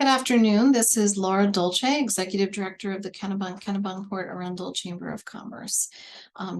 Good afternoon. This is Laura Dolce, Executive Director of the Kennebunk-Kennebunkport-Arundel Chamber of Commerce.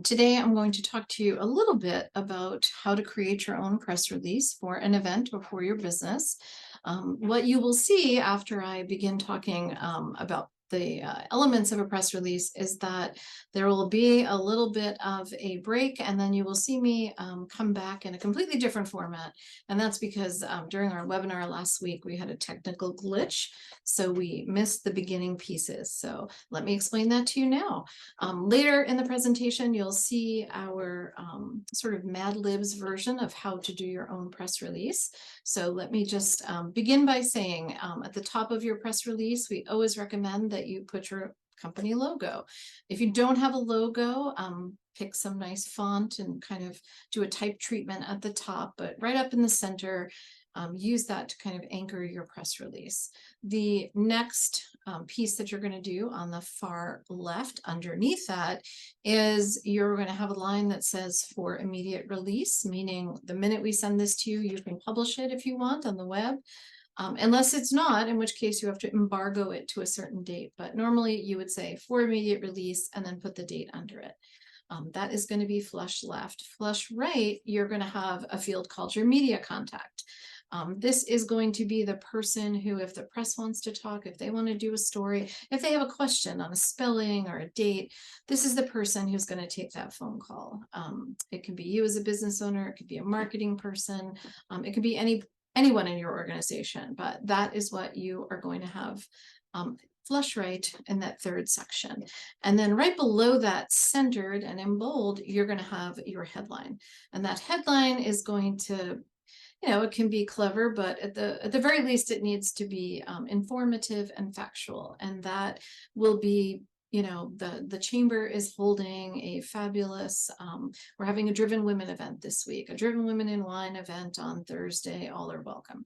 Today, I'm going to talk to you a little bit about how to create your own press release for an event or for your business. What you will see after I begin talking about the elements of a press release is that there will be a little bit of a break, and then you will see me come back in a completely different format. And that's because during our webinar last week, we had a technical glitch, so we missed the beginning pieces. So let me explain that to you now. Later in the presentation, you'll see our sort of Mad Libs version of how to do your own press release. So let me just begin by saying at the top of your press release, we always recommend that you put your company logo. If you don't have a logo, pick some nice font and kind of do a type treatment at the top, but right up in the center, use that to kind of anchor your press release. The next piece that you're going to do on the far left underneath that is you're going to have a line that says for immediate release, meaning the minute we send this to you, you can publish it if you want on the web. Unless it's not, in which case you have to embargo it to a certain date. But normally you would say for immediate release and then put the date under it. That is going to be flush left. Flush right, you're going to have a field called your media contact. This is going to be the person who, if the press wants to talk, if they want to do a story, if they have a question on a spelling or a date, this is the person who's going to take that phone call. It can be you as a business owner, it could be a marketing person, it could be anyone in your organization, but that is what you are going to have flush right in that third section. And then right below that, centered and in bold, you're going to have your headline. And that headline is going to, it can be clever, but at the very least, it needs to be informative and factual. And that will be, the chamber is holding a fabulous, we're having a Driven Women event this week, a Driven Women in Wine event on Thursday. All are welcome.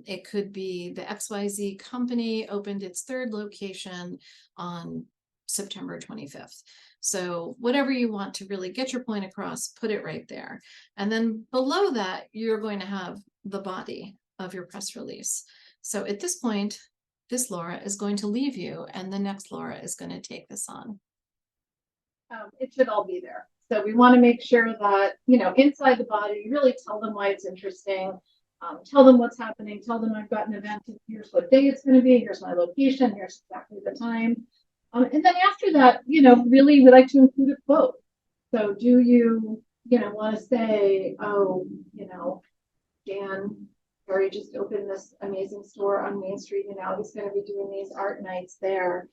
It could be the XYZ company opened its third location on September 25th. So whatever you want to really get your point across, put it right there. And then below that, you're going to have the body of your press release. So at this point, this Laura is going to leave you, and the next Laura is going to take this on. It should all be there. So we want to make sure that, inside the body, you really tell them why it's interesting. Tell them what's happening. Tell them I've got an event. Here's what day it's going to be. Here's my location. Here's exactly the time. And then after that, really we like to include a quote. So do you, want to say, oh, Dan Harry just opened this amazing store on Main Street, he's going to be doing these art nights there.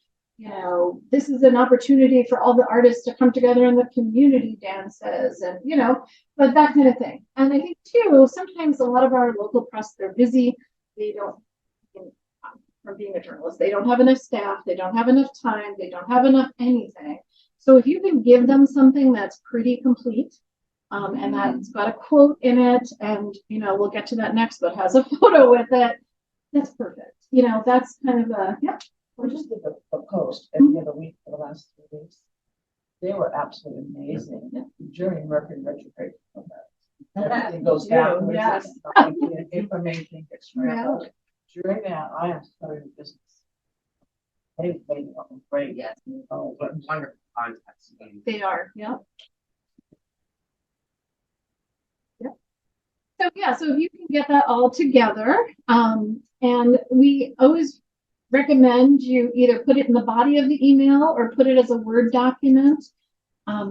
This is an opportunity for all the artists to come together in the community, Dan says, and, but that kind of thing. And I think too, sometimes a lot of our local press, they're busy. They don't, from being a journalist, they don't have enough staff. They don't have enough time. They don't have enough anything. So if you can give them something that's pretty complete, and that's got a quote in it, and we'll get to that next, but has a photo with it, that's perfect. That's kind of a We just did a post every other week for the last 3 weeks. They were absolutely amazing. During Mercury retrograde, everything goes down. Yes. Information gets scrambled. During that, I am starting business. They've made it up great. Yes. Oh, but wonderful contacts. They are. Yeah. So if you can get that all together, and we always recommend you either put it in the body of the email or put it as a Word document.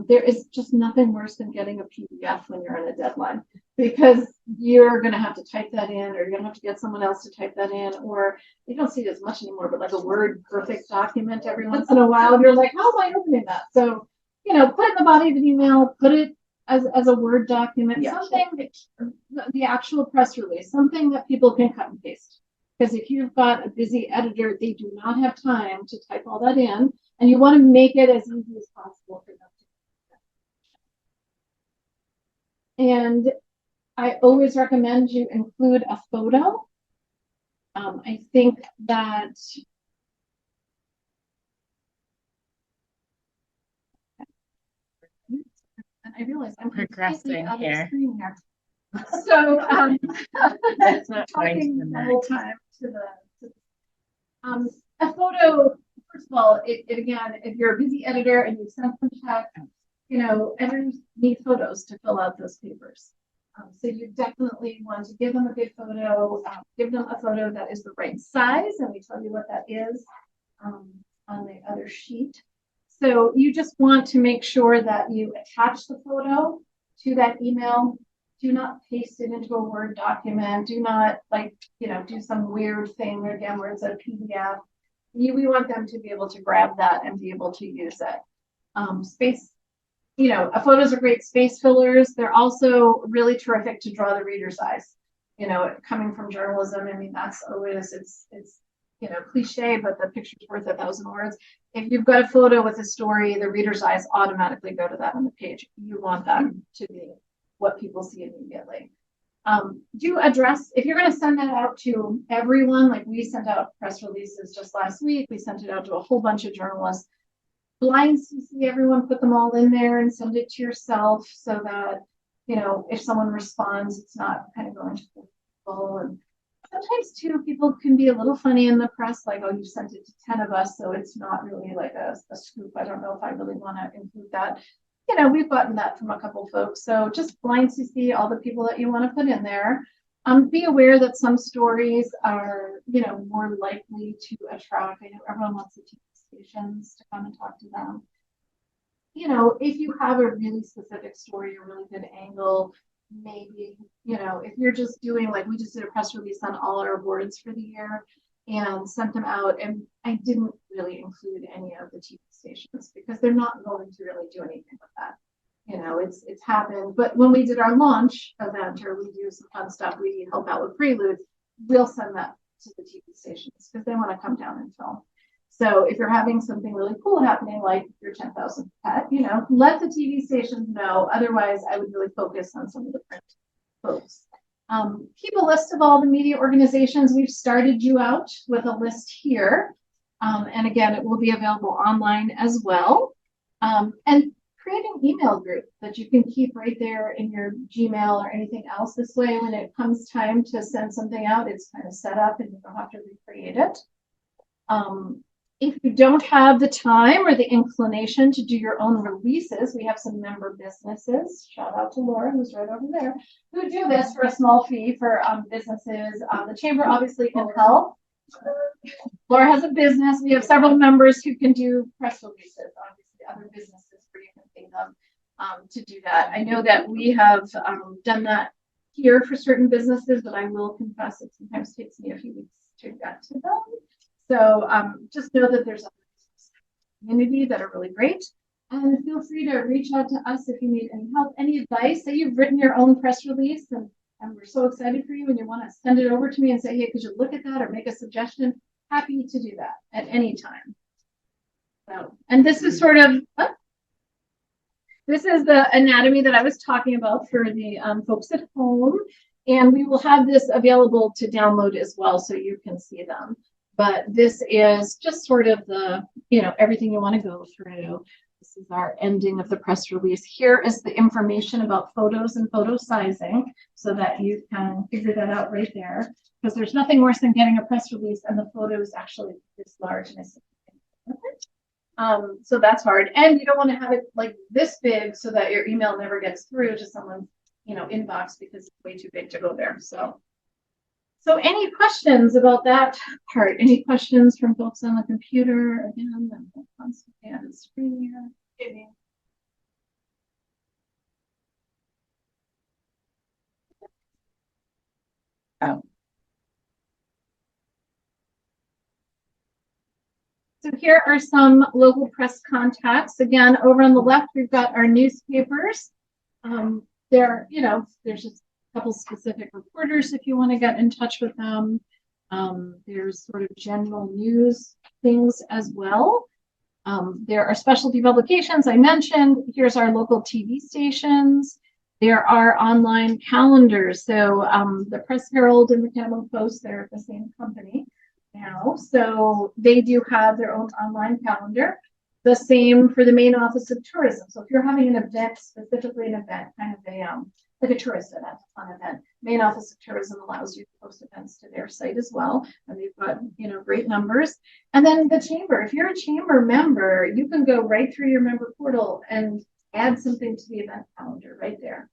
There is just nothing worse than getting a PDF when you're on a deadline, because you're going to have to type that in, or you're going to have to get someone else to type that in, or you don't see it as much anymore, but like a Word perfect document every once in a while, and you're like, how am I opening that? So, put it in the body of an email, put it as a Word document, something, the actual press release, something that people can cut and paste. Because if you've got a busy editor, they do not have time to type all that in, and you want to make it as easy as possible for them to do that. And I always recommend you include a photo. I think that I realize I'm progressing here. So it's not talking the whole time to the A photo, first of all, again, if you're a busy editor and you send some check, editors need photos to fill out those papers. So you definitely want to give them a good photo, give them a photo that is the right size, and we tell you what that is on the other sheet. So you just want to make sure that you attach the photo to that email. Do not paste it into a Word document. Do not do some weird thing again where it's a PDF. We want them to be able to grab that and be able to use it. Space, photos are great space fillers. They're also really terrific to draw the reader's eyes. Coming from journalism, I mean, that's always, it's cliche, but the picture's worth 1,000 words. If you've got a photo with a story, the reader's eyes automatically go to that on the page. You want that to be what people see immediately. Do address, if you're going to send that out to everyone, like we sent out press releases just last week, we sent it out to a whole bunch of journalists. Blind CC everyone, put them all in there and send it to yourself so that, if someone responds, it's not kind of going to people. And sometimes too, people can be a little funny in the press, like, oh, you sent it to 10 of us, so it's not really like a scoop. I don't know if I really want to include that. We've gotten that from a couple folks. So just blind CC all the people that you want to put in there. Be aware that some stories are, more likely to attract. I know everyone wants the TV stations to come and talk to them. If you have a really specific story, a really good angle, maybe, if you're just doing, like we just did a press release on all our awards for the year and sent them out, and I didn't really include any of the TV stations because they're not going to really do anything with that. It's happened. But when we did our launch event or we do some fun stuff, we help out with preludes, we'll send that to the TV stations because they want to come down and film. So if you're having something really cool happening, like your 10,000th pet, let the TV stations know. Otherwise, I would really focus on some of the print folks. Keep a list of all the media organizations. We've started you out with a list here. And again, it will be available online as well. And create an email group that you can keep right there in your Gmail or anything else. This way, when it comes time to send something out, it's kind of set up and you don't have to recreate it. If you don't have the time or the inclination to do your own releases, we have some member businesses, shout out to Laura, who's right over there, who do this for a small fee for businesses. The Chamber obviously can help. Laura has a business. We have several members who can do press releases, obviously other businesses where you can think of to do that. I know that we have done that here for certain businesses, but I will confess it sometimes takes me a few weeks to get to them. So just know that there's a community that are really great. And feel free to reach out to us if you need any help, any advice. Say you've written your own press release and we're so excited for you and you want to send it over to me and say, hey, could you look at that or make a suggestion? Happy to do that at any time. So, and this is sort of, this is the anatomy that I was talking about for the folks at home. And we will have this available to download as well so you can see them. But this is just sort of the, everything you want to go through. This is our ending of the press release. Here is the information about photos and photo sizing so that you can figure that out right there. Because there's nothing worse than getting a press release and the photo is actually this large and so that's hard. And you don't want to have it like this big so that your email never gets through to someone's, inbox because it's way too big to go there. So any questions about that part? Any questions from folks on the computer? Again, I'm constantly on the screen here. Oh. So here are some local press contacts. Again, over on the left, we've got our newspapers. There's just a couple specific reporters if you want to get in touch with them. There's sort of general news things as well. There are specialty publications I mentioned. Here's our local TV stations. There are online calendars. So the Press Herald and the Kennebunk Post, they're the same company now. So they do have their own online calendar. The same for the Maine Office of Tourism. So if you're having an event, specifically an event, kind of a like a tourist event, a fun event, Maine Office of Tourism allows you to post events to their site as well. And they've got, great numbers. And then the chamber, if you're a chamber member, you can go right through your member portal and add something to the event calendar right there.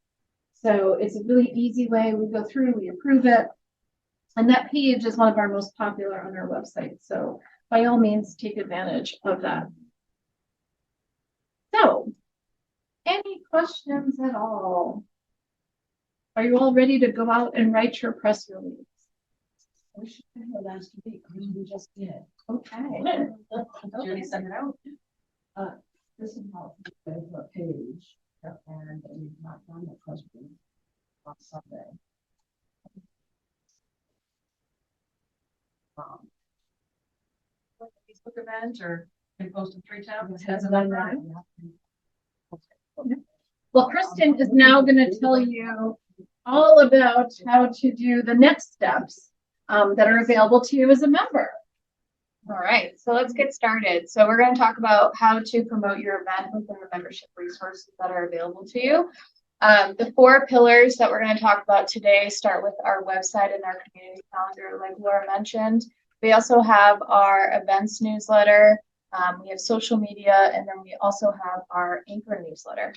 So it's a really easy way. We go through, we approve it. And that page is one of our most popular on our website. So by all means, take advantage of that. So, any questions at all? Are you all ready to go out and write your press release? We should have her last week, because we just did. Okay. Judy sent it out. This is how the page, and we've not done the press release on Sunday. Like a Facebook event, or they posted 3 times. Hasn't done that. Well, Kristen is now going to tell you all about how to do the next steps that are available to you as a member. All right, so let's get started. So we're going to talk about how to promote your event within the membership resources that are available to you. The 4 pillars that we're going to talk about today start with our website and our community calendar, like Laura mentioned. We also have our events newsletter, we have social media, and then we also have our anchor newsletter.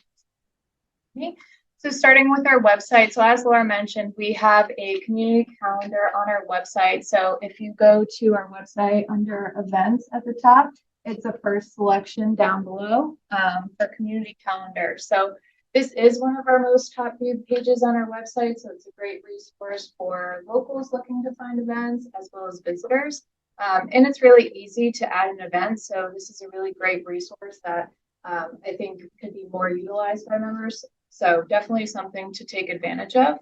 Okay. So starting with our website, so as Laura mentioned, we have a community calendar on our website. So if you go to our website under events at the top, it's the first selection down below for community calendar. So this is one of our most top viewed pages on our website. So it's a great resource for locals looking to find events as well as visitors. And it's really easy to add an event. So this is a really great resource that I think could be more utilized by members. So definitely something to take advantage of.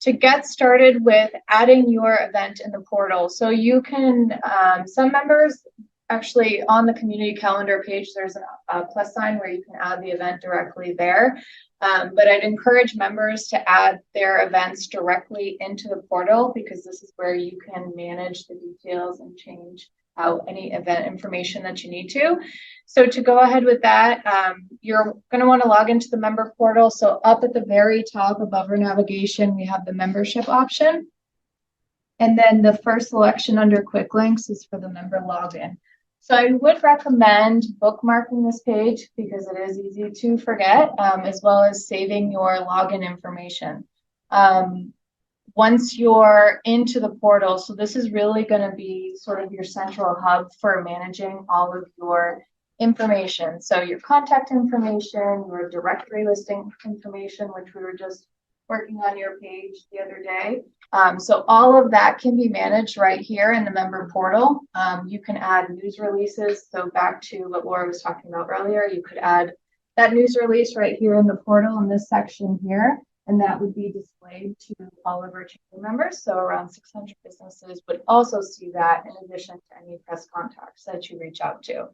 To get started with adding your event in the portal, so you can, some members actually on the community calendar page, there's a plus sign where you can add the event directly there. But I'd encourage members to add their events directly into the portal, because this is where you can manage the details and change out any event information that you need to. So to go ahead with that, you're going to want to log into the member portal. So up at the very top above our navigation, we have the membership option. And then the first selection under quick links is for the member login. So I would recommend bookmarking this page because it is easy to forget, as well as saving your login information. Once you're into the portal, so this is really going to be sort of your central hub for managing all of your information. So your contact information, your directory listing information, which we were just working on your page the other day. So all of that can be managed right here in the member portal. You can add news releases. So back to what Laura was talking about earlier, you could add that news release right here in the portal in this section here. And that would be displayed to all of our chamber members. So around 600 businesses would also see that, in addition to any press contacts that you reach out to.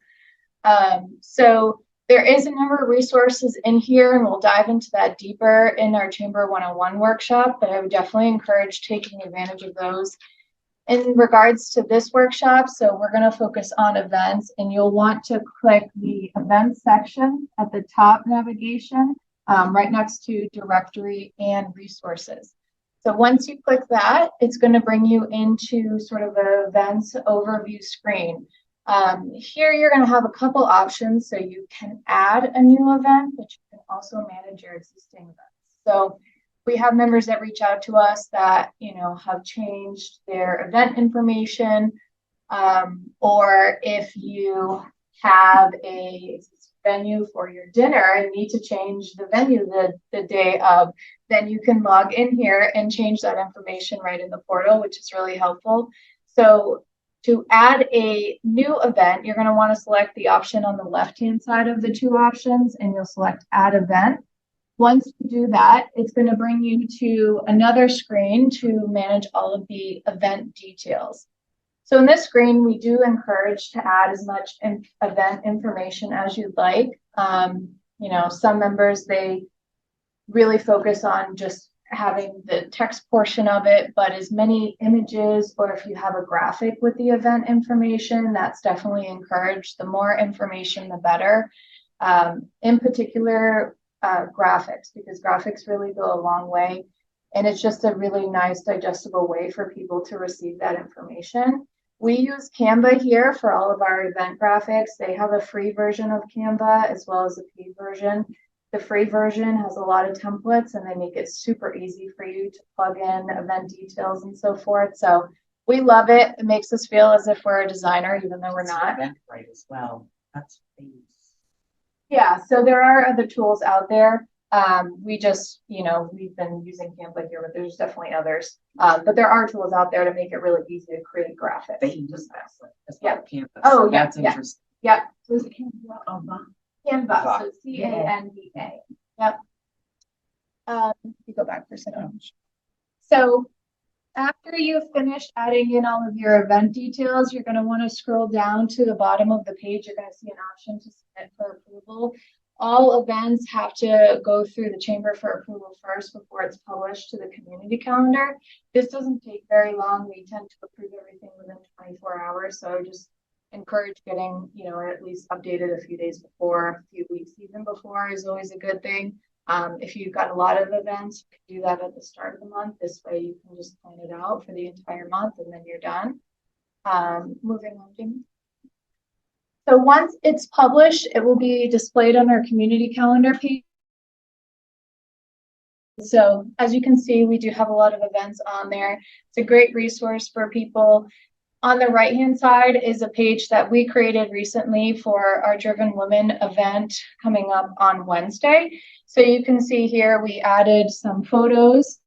So there is a number of resources in here, and we'll dive into that deeper in our Chamber 101 workshop, but I would definitely encourage taking advantage of those. In regards to this workshop, so we're going to focus on events, and you'll want to click the events section at the top navigation, right next to directory and resources. So once you click that, it's going to bring you into sort of an events overview screen. Here you're going to have a couple options. So you can add a new event, but you can also manage your existing events. So we have members that reach out to us that, have changed their event information, or if you have a venue for your dinner and need to change the venue the day of, then you can log in here and change that information right in the portal, which is really helpful. So to add a new event, you're going to want to select the option on the left-hand side of the 2 options, and you'll select Add Event. Once you do that, it's going to bring you to another screen to manage all of the event details. So in this screen, we do encourage to add as much event information as you'd like. Some members, they really focus on just having the text portion of it, but as many images, or if you have a graphic with the event information, that's definitely encouraged. The more information, the better. In particular, graphics, because graphics really go a long way And it's just a really nice digestible way for people to receive that information. We use Canva here for all of our event graphics. They have a free version of Canva as well as a paid version. The free version has a lot of templates and they make it super easy for you to plug in event details and so forth. So we love it. It makes us feel as if we're a designer, even though we're not. Eventbrite as well. That's famous. Yeah, so there are other tools out there. We just, we've been using Canva here, but there's definitely others. But there are tools out there to make it really easy to create graphics. They use that as Yeah. well, Canvas. Oh, yeah, That's yeah. interesting. Yep, So is it Canva? Canva, so Canva. Yep. You go back for a second. So after you've finished adding in all of your event details, you're going to want to scroll down to the bottom of the page. You're going to see an option to submit for approval. All events have to go through the chamber for approval first before it's published to the community calendar. This doesn't take very long. We tend to approve everything within 24 hours. So I just encourage getting, at least updated a few days before, a few weeks even before is always a good thing. If you've got a lot of events, you can do that at the start of the month. This way you can just plan it out for the entire month and then you're done. Moving on, Jamie. So once it's published, it will be displayed on our community calendar page. So as you can see, we do have a lot of events on there. It's a great resource for people. On the right-hand side is a page that we created recently for our Driven Women event coming up on Wednesday. So you can see here, we added some photos.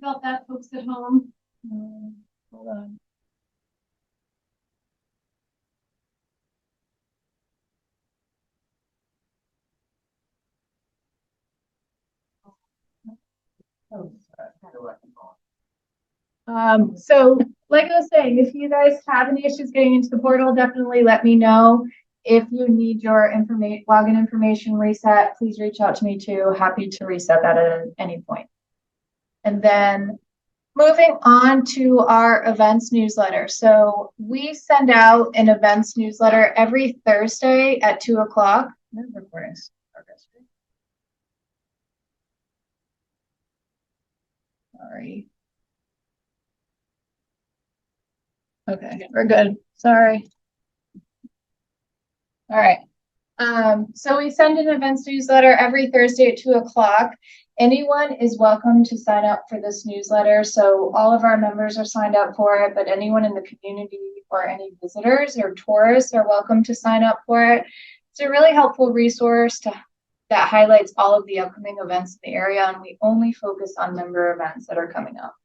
Got that, folks at home? Hold on. So like I was saying, if you guys have any issues getting into the portal, definitely let me know. If you need your login information reset, please reach out to me too. Happy to reset that at any point. And then moving on to our events newsletter. So we send out an events newsletter every Thursday at 2 o'clock. Sorry. Okay, we're good. Sorry. All right. So we send an events newsletter every Thursday at 2 o'clock. Anyone is welcome to sign up for this newsletter. So all of our members are signed up for it, but anyone in the community or any visitors or tourists are welcome to sign up for it. It's a really helpful resource that highlights all of the upcoming events in the area, and we only focus on member events that are coming up.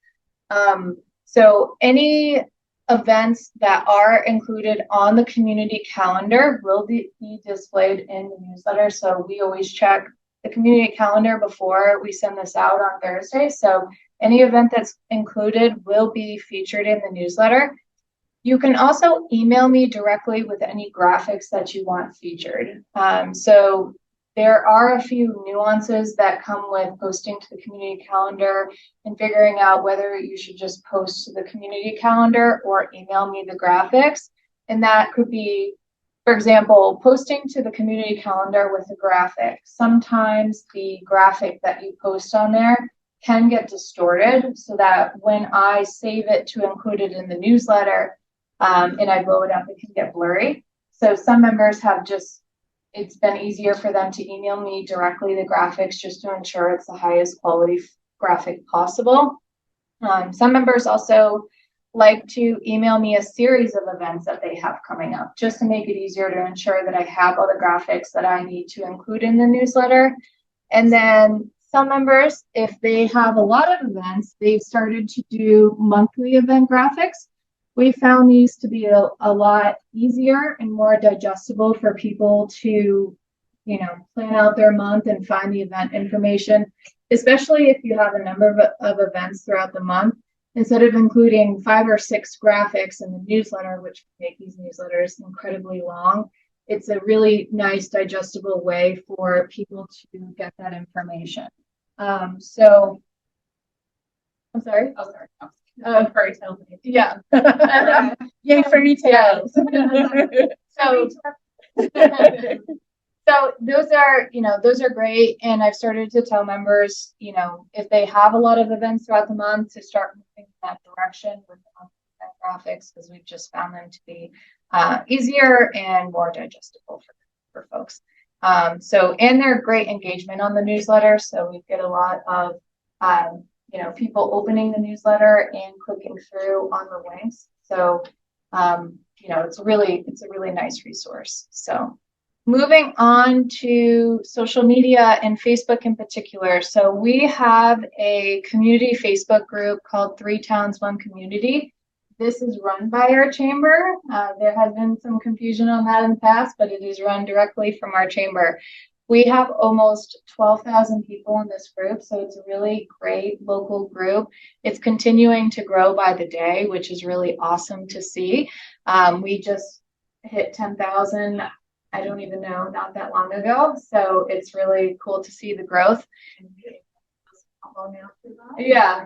So any events that are included on the community calendar will be displayed in the newsletter. So we always check the community calendar before we send this out on Thursday. So any event that's included will be featured in the newsletter. You can also email me directly with any graphics that you want featured. So there are a few nuances that come with posting to the community calendar and figuring out whether you should just post to the community calendar or email me the graphics. And that could be, for example, posting to the community calendar with a graphic. Sometimes the graphic that you post on there can get distorted, so that when I save it to include it in the newsletter, and I blow it up, it can get blurry. So some members have just, it's been easier for them to email me directly the graphics just to ensure it's the highest quality graphic possible. Some members also like to email me a series of events that they have coming up, just to make it easier to ensure that I have all the graphics that I need to include in the newsletter. And then some members, if they have a lot of events, they've started to do monthly event graphics. We found these to be a lot easier and more digestible for people to, plan out their month and find the event information, especially if you have a number of events throughout the month. Instead of including 5 or 6 graphics in the newsletter, which make these newsletters incredibly long, it's a really nice digestible way for people to get that information. So I'm sorry. Oh, sorry. Fairy tale. Yeah. Yay, fairy tales. So those are great. And I've started to tell members, if they have a lot of events throughout the month, to start moving in that direction with the graphics, because we've just found them to be easier and more digestible for folks. And they're great engagement on the newsletter. So we get a lot of, people opening the newsletter and clicking through on the links. So, it's a really nice resource. So moving on to social media and Facebook in particular. So we have a community Facebook group called 3 Towns, 1 Community. This is run by our chamber. There has been some confusion on that in the past, but it is run directly from our chamber. We have almost 12,000 people in this group, so it's a really great local group. It's continuing to grow by the day, which is really awesome to see. We just hit 10,000, I don't even know, not that long ago. So it's really cool to see the growth. Yeah.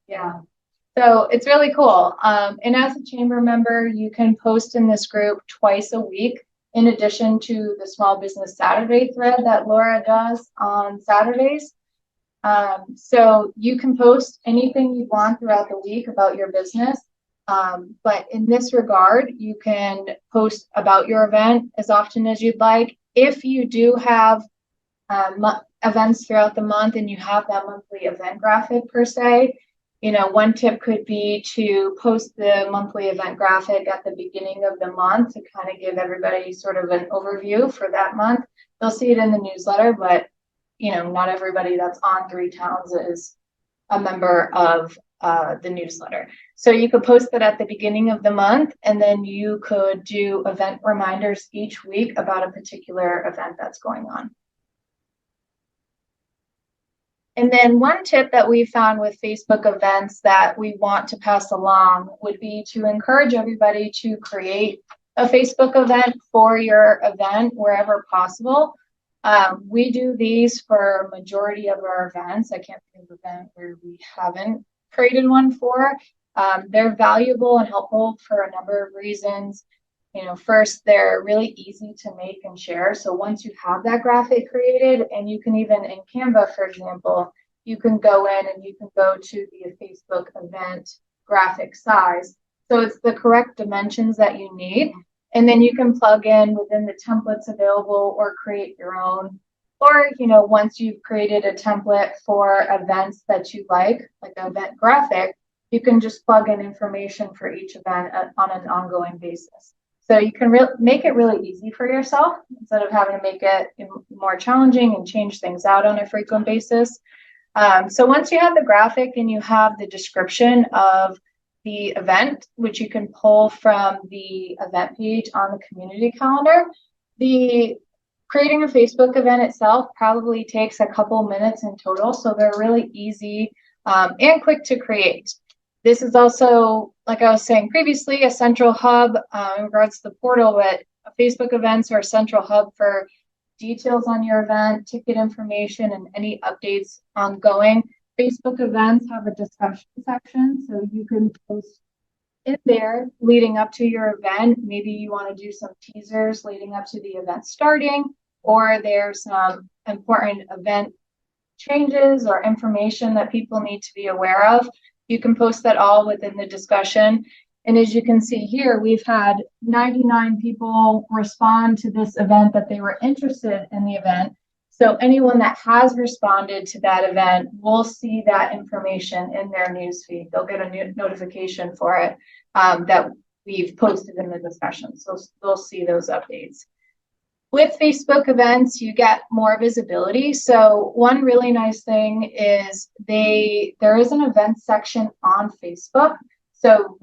Yeah. So it's really cool. And as a chamber member, you can post in this group twice a week, in addition to the Small Business Saturday thread that Laura does on Saturdays. So you can post anything you want throughout the week about your business. But in this regard, you can post about your event as often as you'd like. If you do have events throughout the month and you have that monthly event graphic per se, one tip could be to post the monthly event graphic at the beginning of the month to kind of give everybody sort of an overview for that month. They'll see it in the newsletter, but not everybody that's on 3 Towns is a member of the newsletter. So you could post that at the beginning of the month, and then you could do event reminders each week about a particular event that's going on. And then one tip that we found with Facebook events that we want to pass along would be to encourage everybody to create a Facebook event for your event wherever possible. We do these for a majority of our events. I can't think of an event where we haven't created one for. They're valuable and helpful for a number of reasons. First, they're really easy to make and share. So once you have that graphic created, and you can even in Canva, for example, you can go in and you can go to the Facebook event graphic size. So it's the correct dimensions that you need. And then you can plug in within the templates available or create your own. Or, once you've created a template for events that you like an event graphic, you can just plug in information for each event on an ongoing basis. So you can make it really easy for yourself instead of having to make it more challenging and change things out on a frequent basis. So once you have the graphic and you have the description of the event, which you can pull from the event page on the community calendar, creating a Facebook event itself probably takes a couple minutes in total. So they're really easy and quick to create. This is also, like I was saying previously, a central hub in regards to the portal, but Facebook events are a central hub for details on your event, ticket information, and any updates ongoing. Facebook events have a discussion section, so you can post in there leading up to your event. Maybe you want to do some teasers leading up to the event starting, or there's some important event changes or information that people need to be aware of, you can post that all within the discussion. And as you can see here, we've had 99 people respond to this event that they were interested in the event. So anyone that has responded to that event will see that information in their newsfeed. They'll get a new notification for it that we've posted in the discussion. So they'll see those updates. With Facebook events, you get more visibility. So one really nice thing is there is an events section on Facebook. So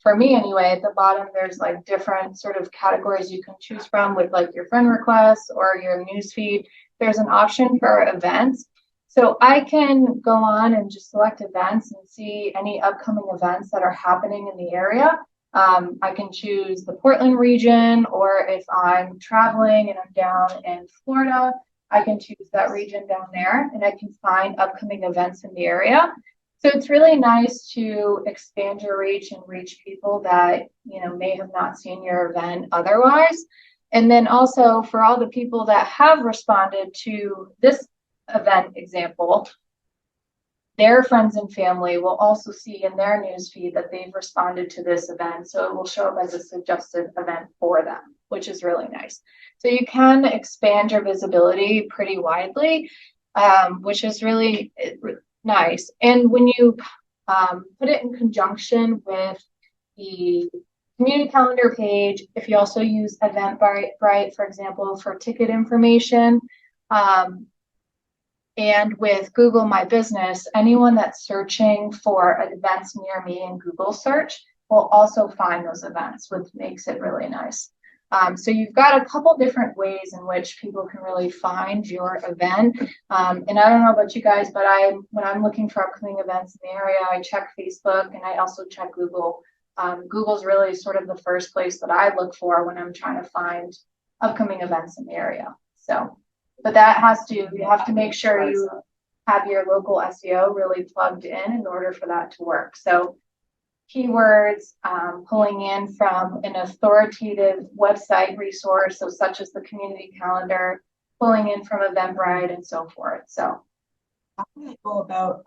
for me anyway, at the bottom, there's like different sort of categories you can choose from with like your friend requests or your newsfeed. There's an option for events. So I can go on and just select events and see any upcoming events that are happening in the area. I can choose the Portland region, or if I'm traveling and I'm down in Florida, I can choose that region down there and I can find upcoming events in the area. So it's really nice to expand your reach and reach people that, may have not seen your event otherwise. And then also for all the people that have responded to this event example, their friends and family will also see in their newsfeed that they've responded to this event. So it will show up as a suggested event for them, which is really nice. So you can expand your visibility pretty widely, which is really nice. And when you put it in conjunction with the community calendar page, if you also use Eventbrite, for example, for ticket information, and with Google My Business, anyone that's searching for events near me in Google search will also find those events, which makes it really nice. So you've got a couple different ways in which people can really find your event. And I don't know about you guys, but when I'm looking for upcoming events in the area, I check Facebook and I also check Google. Google's really sort of the first place that I look for when I'm trying to find upcoming events in the area. So, but you have to make sure you have your local SEO really plugged in order for that to work. So keywords, pulling in from an authoritative website resource, so such as the community calendar, pulling in from Eventbrite and so forth. So how can I go about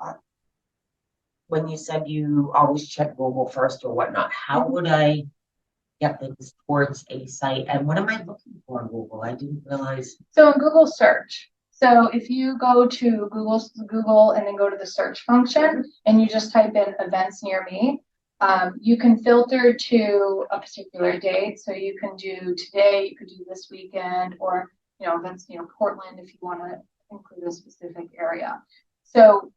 when you said you always check Google first or whatnot? How would I get things towards a site? And what am I looking for on Google? I didn't realize. So in Google search. So if you go to Google and then go to the search function and you just type in events near me, you can filter to a particular date. So you can do today, you could do this weekend, or events Portland if you want to include a specific area. So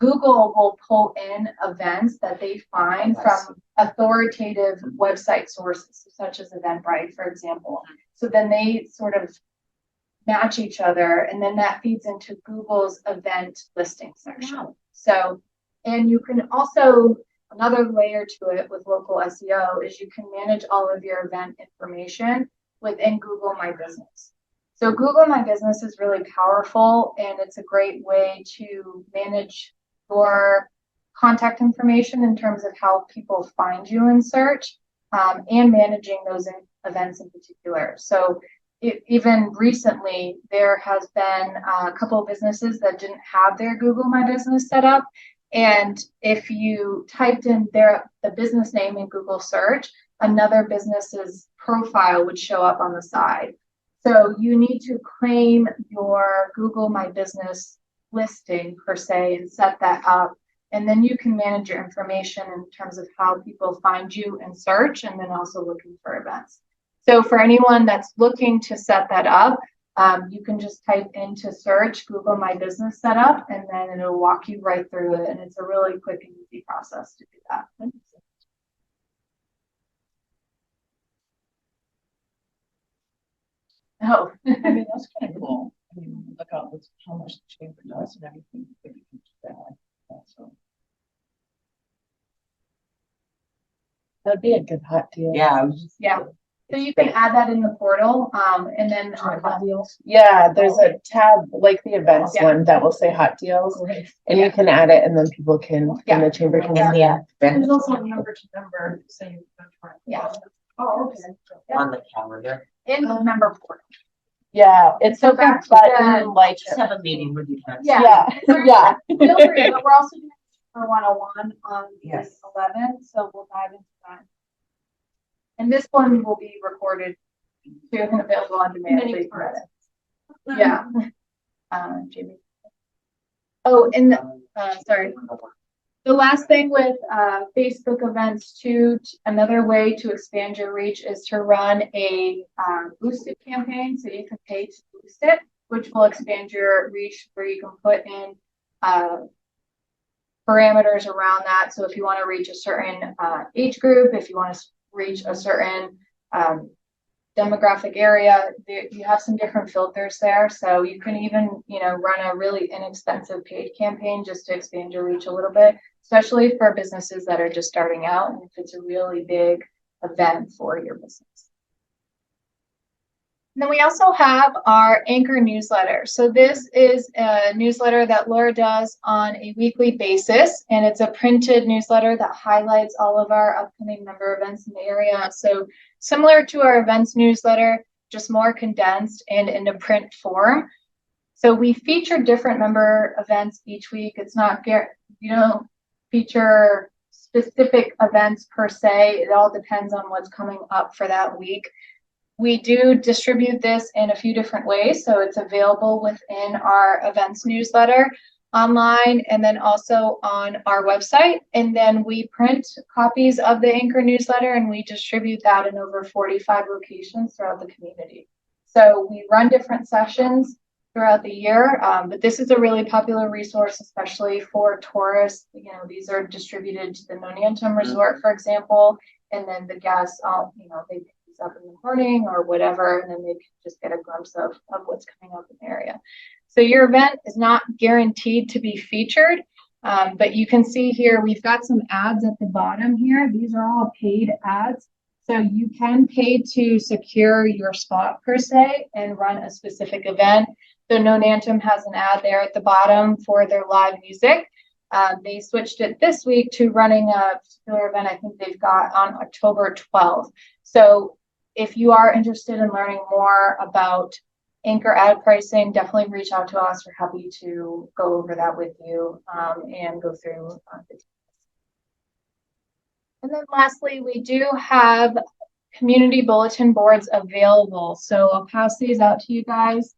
Google will pull in events that they find from authoritative website sources, such as Eventbrite, for example. So then they sort of match each other, and then that feeds into Google's event listing section. Wow. So, and you can also, another layer to it with local SEO is you can manage all of your event information within Google My Business. So Google My Business is really powerful, and it's a great way to manage your contact information in terms of how people find you in search, and managing those events in particular. So even recently, there has been a couple of businesses that didn't have their Google My Business set up. And if you typed in the business name in Google search, another business's profile would show up on the side. So you need to claim your Google My Business listing per se and set that up. And then you can manage your information in terms of how people find you in search, and then also looking for events. So for anyone that's looking to set that up, you can just type into search Google My Business setup, and then it'll walk you right through it. And it's a really quick and easy process to do that. Oh, I mean, that's kind of cool. I mean, look out how much the chamber does and everything. If you can do that like that, so. That'd be a good hot deal. Yeah. yeah. So you can add that in the portal, and then Hot deals. Yeah, there's a tab like the events one that will say hot deals, and you can add it, and then people can in the chamber can see it. There's also a number to number saying. Yeah. Oh, okay. On the calendar. in the member portal. Yeah, it's So like a back to button, like, Just have a meeting with you guys. yeah, yeah. Feel free, but we're also doing for 101 on the Yes. 11th, so we'll dive into that. And this one will be recorded too and available on demand. Many so you can parts. edit. Yeah. Jamie. Oh, and sorry. The last thing with Facebook events too, another way to expand your reach is to run a boosted campaign. So you can pay to boost it, which will expand your reach where you can put in parameters around that. So if you want to reach a certain age group, if you want to reach a certain demographic area, you have some different filters there. So you can even, run a really inexpensive paid campaign just to expand your reach a little bit, especially for businesses that are just starting out and if it's a really big event for your business. And then we also have our Anchor newsletter. So this is a newsletter that Laura does on a weekly basis, and it's a printed newsletter that highlights all of our upcoming member events in the area. So similar to our events newsletter, just more condensed and in a print form. So we feature different member events each week. It's not, you don't feature specific events per se. It all depends on what's coming up for that week. We do distribute this in a few different ways. So it's available within our events newsletter online and then also on our website. And then we print copies of the Anchor newsletter and we distribute that in over 45 locations throughout the community. So we run different sessions throughout the year, but this is a really popular resource, especially for tourists. These are distributed to the Nonantum Resort, for example, and then the guests, they up in the morning or whatever, and then they can just get a glimpse of what's coming up in the area. So your event is not guaranteed to be featured, but you can see here we've got some ads at the bottom here. These are all paid ads. So you can pay to secure your spot per se and run a specific event. So Nonantum has an ad there at the bottom for their live music. They switched it this week to running a particular event I think they've got on October 12th. So if you are interested in learning more about Anchor ad pricing, definitely reach out to us. We're happy to go over that with you and go through the details. And then lastly, we do have community bulletin boards available. So I'll pass these out to you guys.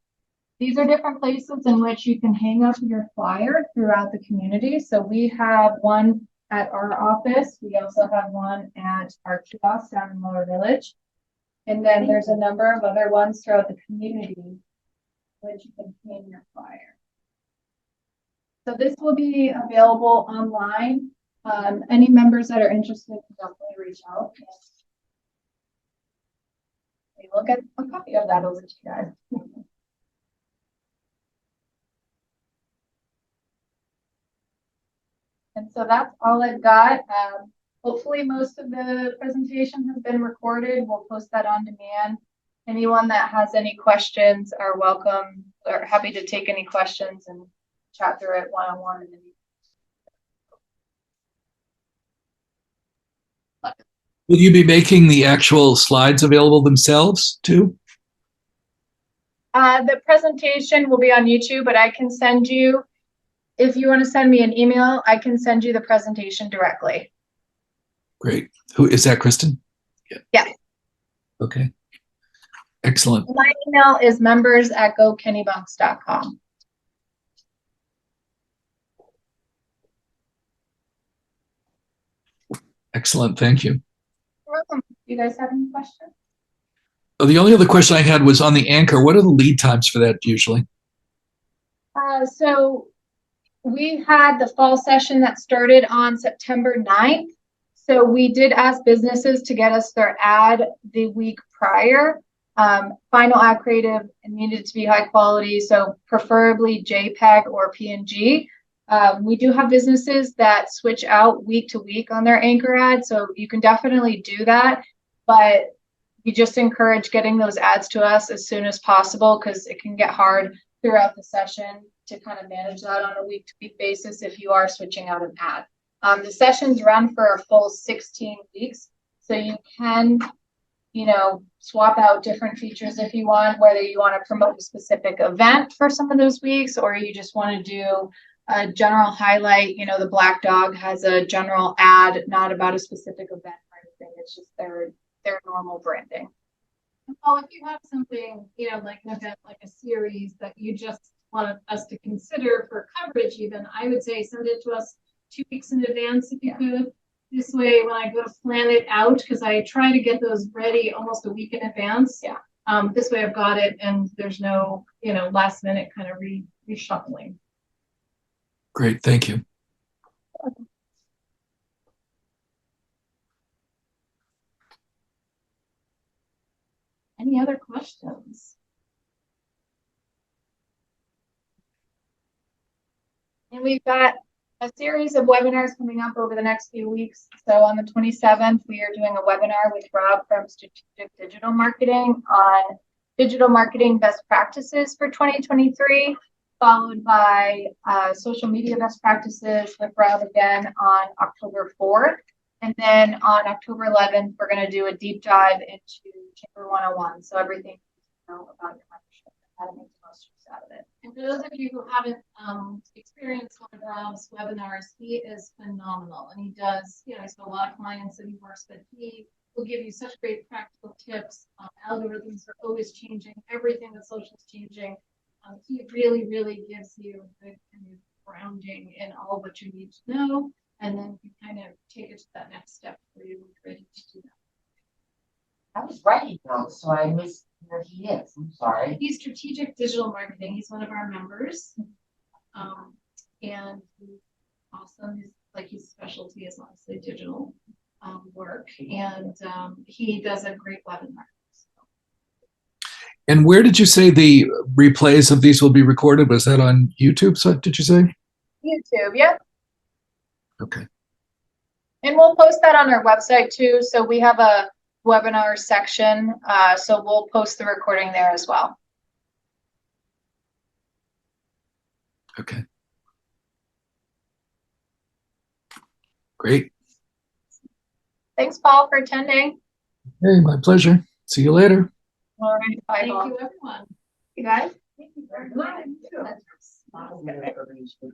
These are different places in which you can hang up your flyer throughout the community. So we have one at our office. We also have one at our kiosk down in Lower Village. And then there's a number of other ones throughout the community which you can hang your flyer. So this will be available online. Any members that are interested can definitely reach out. We will get a copy of that over to you guys. And so that's all I've got. Hopefully most of the presentation has been recorded. We'll post that on demand. Anyone that has any questions are welcome or happy to take any questions and chat through it one-on-one. Will you be making the actual slides available themselves too? The presentation will be on YouTube, but I can send you, if you want to send me an email, I can send you the presentation directly. Great. Who is that, Kristen? Yeah. Okay. Excellent. My email is members@gokennebunks.com. Excellent. Thank you. You're welcome. Do you guys have any questions? The only other question I had was on the Anchor. What are the lead times for that usually? So we had the fall session that started on September 9th. So we did ask businesses to get us their ad the week prior. Final ad creative needed to be high quality, so preferably JPEG or PNG. We do have businesses that switch out week to week on their Anchor ad, so you can definitely do that, but we just encourage getting those ads to us as soon as possible because it can get hard throughout the session to kind of manage that on a week-to-week basis if you are switching out an ad. The sessions run for a full 16 weeks, so you can swap out different features if you want, whether you want to promote a specific event for some of those weeks, or you just want to do a general highlight. The Black Dog has a general ad, not about a specific event or anything. It's just their normal branding. Oh, if you have something, like an event, like a series that you just want us to consider for coverage, even, I would say send it to us 2 weeks in advance if you could. This way, when I go to plan it out, because I try to get those ready almost a week in advance. Yeah. This way I've got it and there's no, last minute kind of reshuffling. Great, thank you. Any other questions? And we've got a series of webinars coming up over the next few weeks. So on the 27th, we are doing a webinar with Rob from Strategic Digital Marketing on digital marketing best practices for 2023, followed by social media best practices with Rob again on October 4th. And then on October 11th, we're going to do a deep dive into Chamber 101. So everything you know about your membership and how to make the most use out of it. And for those of you who haven't experienced one of Rob's webinars, he is phenomenal. And he does, he's got a lot of clients that he works with. He will give you such great practical tips. Algorithms are always changing. Everything that social is changing. He really, really gives you a good kind of grounding in all what you need to know. And then you kind of take it to that next step where you're ready to do that. I was writing notes, so I missed where he is. I'm sorry. He's Strategic Digital Marketing. He's one of our members. And he's awesome. His specialty is honestly digital work. And he does a great webinar. And where did you say the replays of these will be recorded? Was that on YouTube? So did you say? YouTube, yep. Okay. And we'll post that on our website too. So we have a webinar section. So we'll post the recording there as well. Okay. Great. Thanks, Paul, for attending. Hey, my pleasure. See you later. All right. Bye, Thank Paul. you, everyone. You guys? Thank you very much. Not a good revelation.